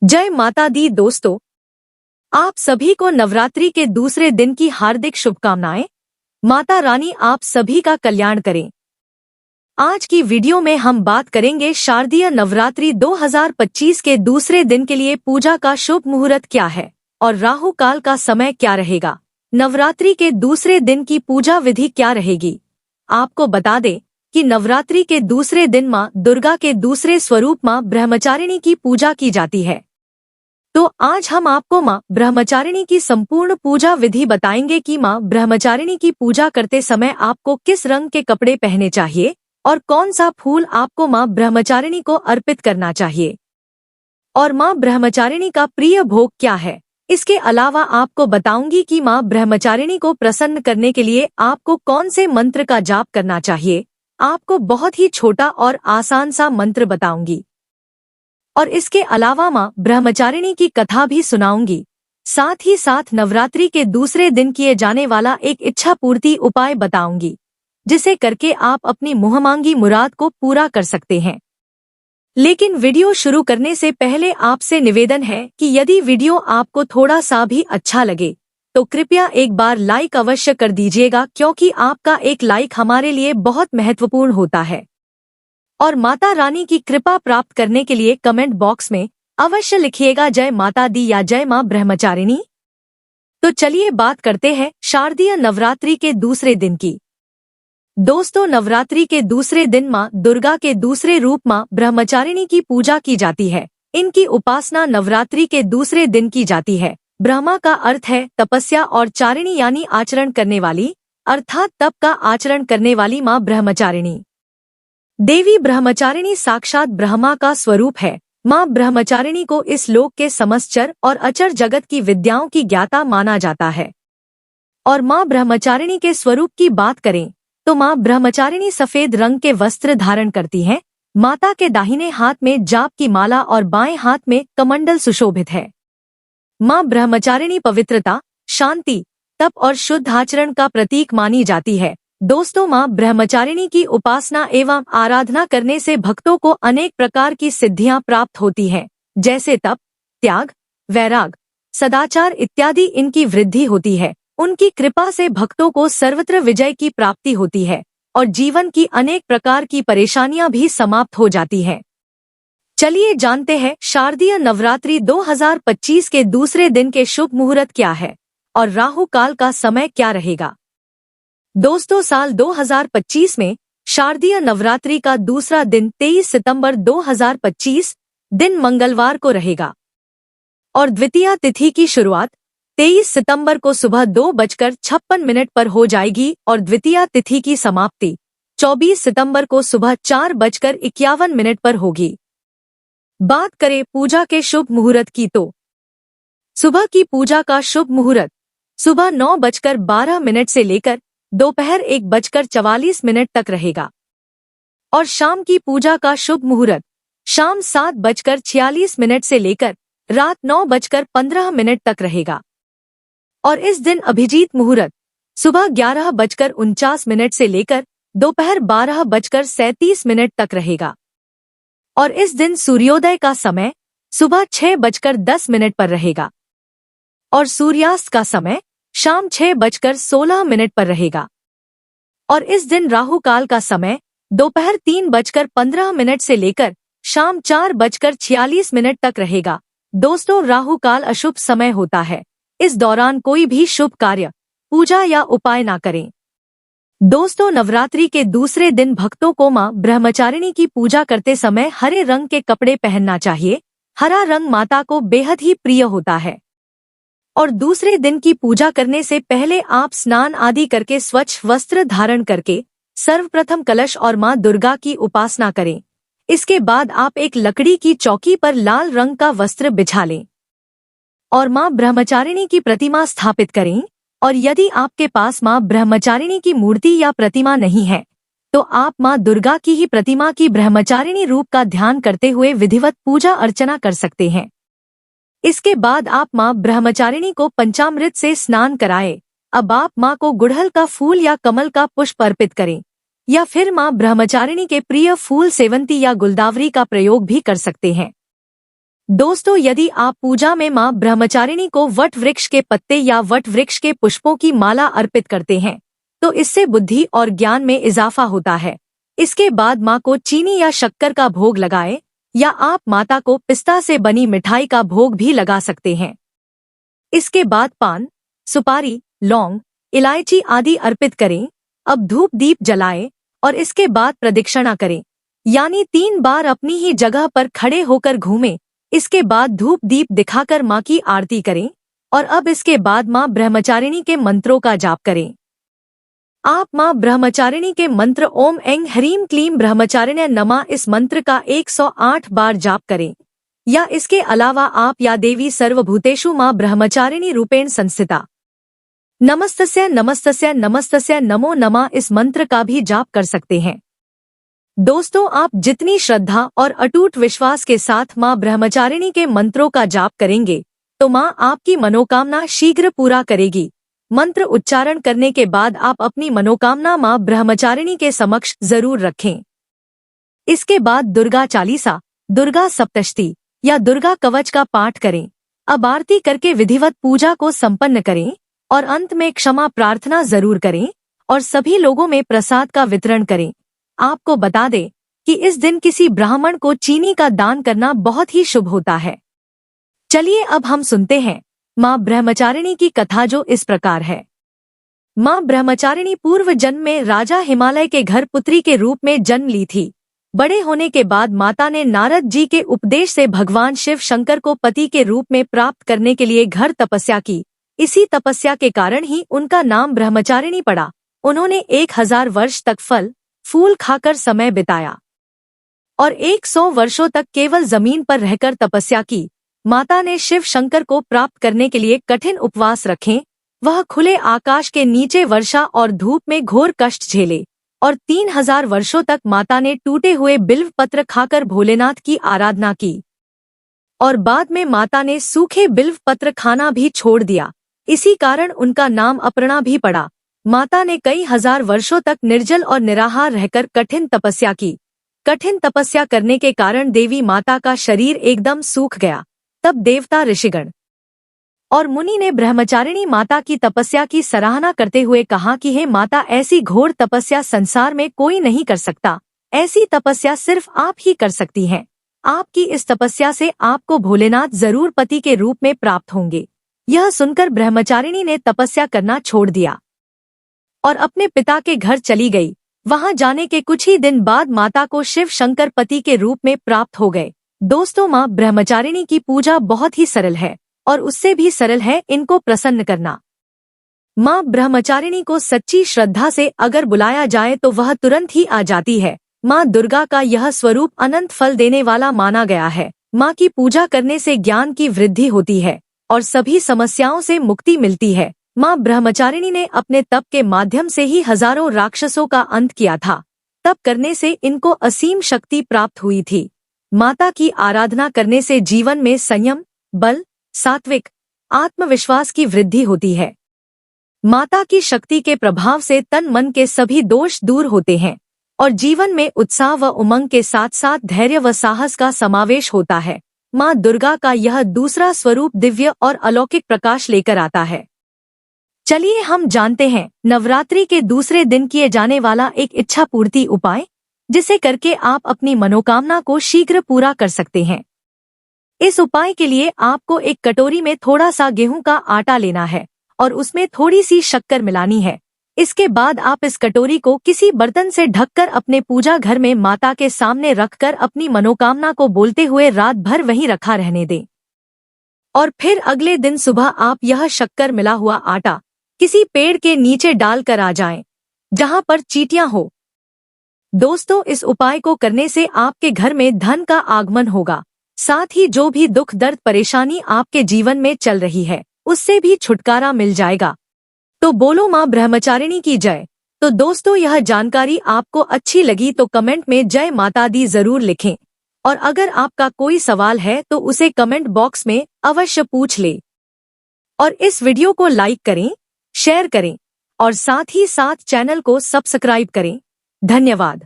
जय माता दी दोस्तों, आप सभी को नवरात्रि के दूसरे दिन की हार्दिक शुभकामनाएं। माता रानी आप सभी का कल्याण करें। आज की वीडियो में हम बात करेंगे शारदीय नवरात्रि 2025 के दूसरे दिन के लिए पूजा का शुभ मुहूर्त क्या है और राहु काल का समय क्या रहेगा। नवरात्रि के दूसरे दिन की पूजा विधि क्या रहेगी। आपको बता दें कि नवरात्रि के दूसरे दिन मां दुर्गा के दूसरे स्वरूप मां ब्रह्मचारिणी की पूजा की जाती है। तो आज हम आपको मां ब्रह्मचारिणी की संपूर्ण पूजा विधि बताएंगे कि मां ब्रह्मचारिणी की पूजा करते समय आपको किस रंग के कपड़े पहनने चाहिए और कौन सा फूल आपको मां ब्रह्मचारिणी को अर्पित करना चाहिए और मां ब्रह्मचारिणी का प्रिय भोग क्या है। इसके अलावा आपको बताऊंगी कि मां ब्रह्मचारिणी को प्रसन्न करने के लिए आपको कौन से मंत्र का जाप करना चाहिए। आपको बहुत ही छोटा और आसान सा मंत्र बताऊंगी और इसके अलावा मां ब्रह्मचारिणी की कथा भी सुनाऊंगी। साथ ही साथ नवरात्रि के दूसरे दिन किए जाने वाला एक इच्छा पूर्ति उपाय बताऊंगी, जिसे करके आप अपनी मुहमांगी मुराद को पूरा कर सकते हैं। लेकिन वीडियो शुरू करने से पहले आपसे निवेदन है कि यदि वीडियो आपको थोड़ा सा भी अच्छा लगे तो कृपया एक बार लाइक अवश्य कर दीजिएगा, क्योंकि आपका एक लाइक हमारे लिए बहुत महत्वपूर्ण होता है। और माता रानी की कृपा प्राप्त करने के लिए कमेंट बॉक्स में अवश्य लिखिएगा जय माता दी या जय मां ब्रह्मचारिणी। तो चलिए बात करते हैं शारदीय नवरात्रि के दूसरे दिन की। दोस्तों, नवरात्रि के दूसरे दिन मां दुर्गा के दूसरे रूप मां ब्रह्मचारिणी की पूजा की जाती है। इनकी उपासना नवरात्रि के दूसरे दिन की जाती है। ब्रह्मा का अर्थ है तपस्या और चारिणी यानी आचरण करने वाली, अर्थात तप का आचरण करने वाली मां ब्रह्मचारिणी। देवी ब्रह्मचारिणी साक्षात ब्रह्मा का स्वरूप है। मां ब्रह्मचारिणी को इस लोक के समस्त चर और अचर जगत की विद्याओं की ज्ञाता माना जाता है। और मां ब्रह्मचारिणी के स्वरूप की बात करें तो मां ब्रह्मचारिणी सफेद रंग के वस्त्र धारण करती हैं। माता के दाहिने हाथ में जाप की माला और बाएं हाथ में कमंडल सुशोभित है। मां ब्रह्मचारिणी पवित्रता, शांति, तप और शुद्ध आचरण का प्रतीक मानी जाती है। दोस्तों, मां ब्रह्मचारिणी की उपासना एवं आराधना करने से भक्तों को अनेक प्रकार की सिद्धियां प्राप्त होती हैं, जैसे तप, त्याग, वैराग, सदाचार इत्यादि। इनकी वृद्धि होती है। उनकी कृपा से भक्तों को सर्वत्र विजय की प्राप्ति होती है और जीवन की अनेक प्रकार की परेशानियां भी समाप्त हो जाती हैं। चलिए जानते हैं शारदीय नवरात्रि 2025 के दूसरे दिन के शुभ मुहूर्त क्या है और राहु काल का समय क्या रहेगा। दोस्तों, साल 2025 में शारदीय नवरात्रि का दूसरा दिन 23 सितंबर 2025 दिन मंगलवार को रहेगा और द्वितीया तिथि की शुरुआत 23 सितंबर को सुबह 2:56 पर हो जाएगी और द्वितीया तिथि की समाप्ति 24 सितंबर को सुबह 4:51 पर होगी। बात करें पूजा के शुभ मुहूर्त की तो सुबह की पूजा का शुभ मुहूर्त सुबह 9:12 से लेकर दोपहर 1:44 तक रहेगा और शाम की पूजा का शुभ मुहूर्त शाम 7:46 से लेकर रात 9:15 तक रहेगा। और इस दिन अभिजीत मुहूर्त सुबह 11:49 से लेकर दोपहर 12:37 तक रहेगा। और इस दिन सूर्योदय का समय सुबह 6:10 पर रहेगा और सूर्यास्त का समय शाम 6:16 पर रहेगा। और इस दिन राहु काल का समय दोपहर 3:15 से लेकर शाम 4:46 तक रहेगा। दोस्तों, राहु काल अशुभ समय होता है। इस दौरान कोई भी शुभ कार्य, पूजा या उपाय ना करें। दोस्तों, नवरात्रि के दूसरे दिन भक्तों को मां ब्रह्मचारिणी की पूजा करते समय हरे रंग के कपड़े पहनना चाहिए। हरा रंग माता को बेहद ही प्रिय होता है। और दूसरे दिन की पूजा करने से पहले आप स्नान आदि करके स्वच्छ वस्त्र धारण करके सर्वप्रथम कलश और मां दुर्गा की उपासना करें। इसके बाद आप एक लकड़ी की चौकी पर लाल रंग का वस्त्र बिछा लें और मां ब्रह्मचारिणी की प्रतिमा स्थापित करें। और यदि आपके पास मां ब्रह्मचारिणी की मूर्ति या प्रतिमा नहीं है तो आप मां दुर्गा की ही प्रतिमा की ब्रह्मचारिणी रूप का ध्यान करते हुए विधिवत पूजा अर्चना कर सकते हैं। इसके बाद आप मां ब्रह्मचारिणी को पंचामृत से स्नान कराएं। अब आप मां को गुड़हल का फूल या कमल का पुष्प अर्पित करें या फिर मां ब्रह्मचारिणी के प्रिय फूल सेवंती या गुलदावरी का प्रयोग भी कर सकते हैं। दोस्तों, यदि आप पूजा में मां ब्रह्मचारिणी को वट वृक्ष के पत्ते या वट वृक्ष के पुष्पों की माला अर्पित करते हैं तो इससे बुद्धि और ज्ञान में इजाफा होता है। इसके बाद मां को चीनी या शक्कर का भोग लगाएं या आप माता को पिस्ता से बनी मिठाई का भोग भी लगा सकते हैं। इसके बाद पान, सुपारी, लौंग, इलायची आदि अर्पित करें। अब धूप दीप जलाएं और इसके बाद प्रदक्षिणा करें, यानी 3 बार अपनी ही जगह पर खड़े होकर घूमें। इसके बाद धूप दीप दिखाकर मां की आरती करें और अब इसके बाद मां ब्रह्मचारिणी के मंत्रों का जाप करें। आप मां ब्रह्मचारिणी के मंत्र ओम ऐं ह्रीं क्लीं ब्रह्मचारिण्य नमः इस मंत्र का 108 बार जाप करें, या इसके अलावा आप या देवी सर्वभूतेषु मां ब्रह्मचारिणी रूपेण संस्थिता नमस्तस्य नमस्तस्य नमस्तस्य नमो नमः इस मंत्र का भी जाप कर सकते हैं। दोस्तों, आप जितनी श्रद्धा और अटूट विश्वास के साथ मां ब्रह्मचारिणी के मंत्रों का जाप करेंगे तो मां आपकी मनोकामना शीघ्र पूरा करेगी। मंत्र उच्चारण करने के बाद आप अपनी मनोकामना मां ब्रह्मचारिणी के समक्ष जरूर रखें। इसके बाद दुर्गा चालीसा, दुर्गा सप्तशती या दुर्गा कवच का पाठ करें। अब आरती करके विधिवत पूजा को संपन्न करें और अंत में क्षमा प्रार्थना जरूर करें और सभी लोगों में प्रसाद का वितरण करें। आपको बता दें कि इस दिन किसी ब्राह्मण को चीनी का दान करना बहुत ही शुभ होता है। चलिए अब हम सुनते हैं मां ब्रह्मचारिणी की कथा, जो इस प्रकार है। मां ब्रह्मचारिणी पूर्व जन्म में राजा हिमालय के घर पुत्री के रूप में जन्म ली थी। बड़े होने के बाद माता ने नारद जी के उपदेश से भगवान शिव शंकर को पति के रूप में प्राप्त करने के लिए घर तपस्या की। इसी तपस्या के कारण ही उनका नाम ब्रह्मचारिणी पड़ा। उन्होंने 1000 वर्ष तक फल फूल खाकर समय बिताया और 100 वर्षों तक केवल जमीन पर रहकर तपस्या की। माता ने शिव शंकर को प्राप्त करने के लिए कठिन उपवास रखे। वह खुले आकाश के नीचे वर्षा और धूप में घोर कष्ट झेले और 3000 वर्षों तक माता ने टूटे हुए बिल्व पत्र खाकर भोलेनाथ की आराधना की और बाद में माता ने सूखे बिल्व पत्र खाना भी छोड़ दिया। इसी कारण उनका नाम अपर्णा भी पड़ा। माता ने कई हजार वर्षों तक निर्जल और निराहार रहकर कठिन तपस्या की। कठिन तपस्या करने के कारण देवी माता का शरीर एकदम सूख गया। तब देवता, ऋषिगण और मुनि ने ब्रह्मचारिणी माता की तपस्या की सराहना करते हुए कहा कि हे माता, ऐसी घोर तपस्या संसार में कोई नहीं कर सकता। ऐसी तपस्या सिर्फ आप ही कर सकती हैं। आपकी इस तपस्या से आपको भोलेनाथ जरूर पति के रूप में प्राप्त होंगे। यह सुनकर ब्रह्मचारिणी ने तपस्या करना छोड़ दिया और अपने पिता के घर चली गई। वहां जाने के कुछ ही दिन बाद माता को शिव शंकर पति के रूप में प्राप्त हो गए। दोस्तों, मां ब्रह्मचारिणी की पूजा बहुत ही सरल है और उससे भी सरल है इनको प्रसन्न करना। मां ब्रह्मचारिणी को सच्ची श्रद्धा से अगर बुलाया जाए तो वह तुरंत ही आ जाती है। मां दुर्गा का यह स्वरूप अनंत फल देने वाला माना गया है। मां की पूजा करने से ज्ञान की वृद्धि होती है और सभी समस्याओं से मुक्ति मिलती है। मां ब्रह्मचारिणी ने अपने तप के माध्यम से ही हजारों राक्षसों का अंत किया था। तप करने से इनको असीम शक्ति प्राप्त हुई थी। माता की आराधना करने से जीवन में संयम, बल, सात्विक, आत्मविश्वास की वृद्धि होती है। माता की शक्ति के प्रभाव से तन मन के सभी दोष दूर होते हैं और जीवन में उत्साह व उमंग के साथ साथ धैर्य व साहस का समावेश होता है। मां दुर्गा का यह दूसरा स्वरूप दिव्य और अलौकिक प्रकाश लेकर आता है। चलिए हम जानते हैं नवरात्रि के दूसरे दिन किए जाने वाला एक इच्छा पूर्ति उपाय, जिसे करके आप अपनी मनोकामना को शीघ्र पूरा कर सकते हैं। इस उपाय के लिए आपको एक कटोरी में थोड़ा सा गेहूं का आटा लेना है और उसमें थोड़ी सी शक्कर मिलानी है। इसके बाद आप इस कटोरी को किसी बर्तन से ढककर अपने पूजा घर में माता के सामने रखकर अपनी मनोकामना को बोलते हुए रात भर वहीं रखा रहने दें और फिर अगले दिन सुबह आप यह शक्कर मिला हुआ आटा किसी पेड़ के नीचे डालकर आ जाएं, जहां पर चींटियां हो। दोस्तों, इस उपाय को करने से आपके घर में धन का आगमन होगा। साथ ही जो भी दुख दर्द परेशानी आपके जीवन में चल रही है उससे भी छुटकारा मिल जाएगा। तो बोलो मां ब्रह्मचारिणी की जय। तो दोस्तों, यह जानकारी आपको अच्छी लगी तो कमेंट में जय माता दी जरूर लिखें और अगर आपका कोई सवाल है तो उसे कमेंट बॉक्स में अवश्य पूछ ले और इस वीडियो को लाइक करें, शेयर करें और साथ ही साथ चैनल को सब्सक्राइब करें। धन्यवाद।